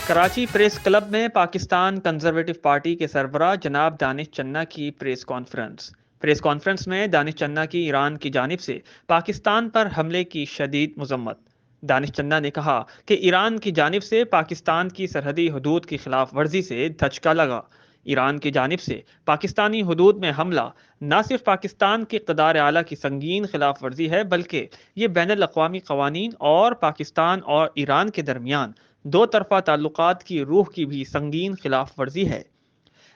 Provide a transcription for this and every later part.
Karachi press club میں Pakistan conservative party کے سربراہ جناب دانش چنّا کی پریس کانفرنس میں دانش چنّا کی ایران کی جانب سے پاکستان پر حملے کی شدید مذمت۔ دانش چنّا نے کہا کہ ایران کی جانب سے پاکستان کی سرحدی حدود کی خلاف ورزی سے دھچکا لگا۔ ایران کی جانب سے پاکستانی حدود میں حملہ نہ صرف پاکستان کی اقتدار اعلیٰ کی سنگین خلاف ورزی ہے بلکہ یہ بین الاقوامی قوانین اور پاکستان اور ایران کے درمیان دو طرفہ تعلقات کی روح کی بھی سنگین خلاف ورزی ہے۔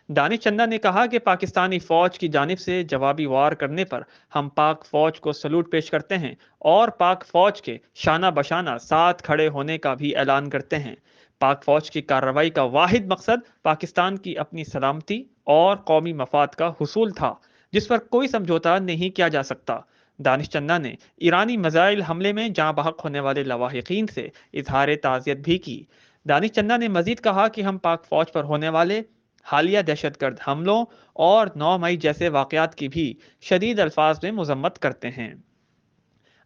دانش چنّا نے کہا کہ پاکستانی فوج کی جانب سے جوابی وار کرنے پر ہم پاک فوج کو سلوٹ پیش کرتے ہیں اور پاک فوج کے شانہ بشانہ ساتھ کھڑے ہونے کا بھی اعلان کرتے ہیں۔ پاک فوج کی کارروائی کا واحد مقصد پاکستان کی اپنی سلامتی اور قومی مفاد کا حصول تھا، جس پر کوئی سمجھوتہ نہیں کیا جا سکتا۔ دانش چنّا نے ایرانی میزائل حملے میں جاں بحق ہونے والے لواحقین سے اظہار تعزیت بھی کی۔ دانش چنّا نے مزید کہا کہ ہم پاک فوج پر ہونے والے حالیہ دہشت گرد حملوں اور 9 مئی جیسے واقعات کی بھی شدید الفاظ میں مذمت کرتے ہیں۔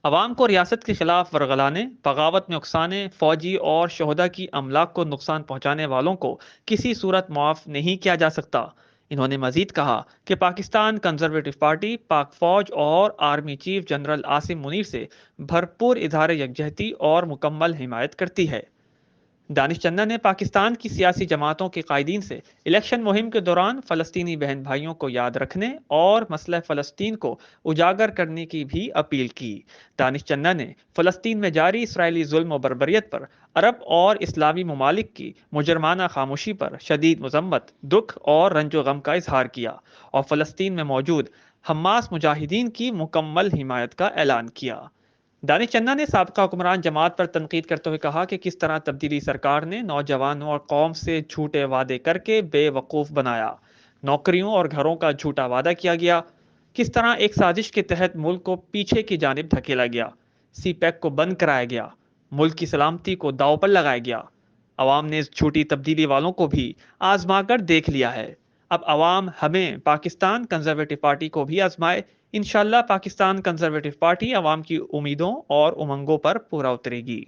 عوام کو ریاست کے خلاف ورگلانے، بغاوت میں اکسانے، فوجی اور شہداء کی املاک کو نقصان پہنچانے والوں کو کسی صورت معاف نہیں کیا جا سکتا۔ انہوں نے مزید کہا کہ پاکستان کنزرویٹو پارٹی پاک فوج اور army chief general Asim Munir سے بھرپور اظہار یکجہتی اور مکمل حمایت کرتی ہے۔ دانش چنّا نے پاکستان کی سیاسی جماعتوں کے قائدین سے الیکشن مہم کے دوران فلسطینی بہن بھائیوں کو یاد رکھنے اور مسئلہ فلسطین کو اجاگر کرنے کی بھی اپیل کی۔ دانش چنّا نے فلسطین میں جاری اسرائیلی ظلم و بربریت پر عرب اور اسلامی ممالک کی مجرمانہ خاموشی پر شدید مذمت، دکھ اور رنج و غم کا اظہار کیا اور فلسطین میں موجود حماس مجاہدین کی مکمل حمایت کا اعلان کیا۔ دانش چنّا نے سابقہ حکمران جماعت پر تنقید کرتے ہوئے کہا کہ کس طرح تبدیلی سرکار نے نوجوانوں اور قوم سے جھوٹے وعدے کر کے بے وقوف بنایا، نوکریوں اور گھروں کا جھوٹا وعدہ کیا گیا، کس طرح ایک سازش کے تحت ملک کو پیچھے کی جانب دھکیلا گیا، سی پیک کو بند کرایا گیا، ملک کی سلامتی کو داؤ پر لگایا گیا۔ عوام نے اس جھوٹی تبدیلی والوں کو بھی آزما کر دیکھ لیا ہے۔ اب عوام ہمیں پاکستان کنزرویٹو پارٹی کو بھی آزمائے۔ انشاءاللہ پاکستان کنزرویٹو پارٹی عوام کی امیدوں اور امنگوں پر پورا اترے گی۔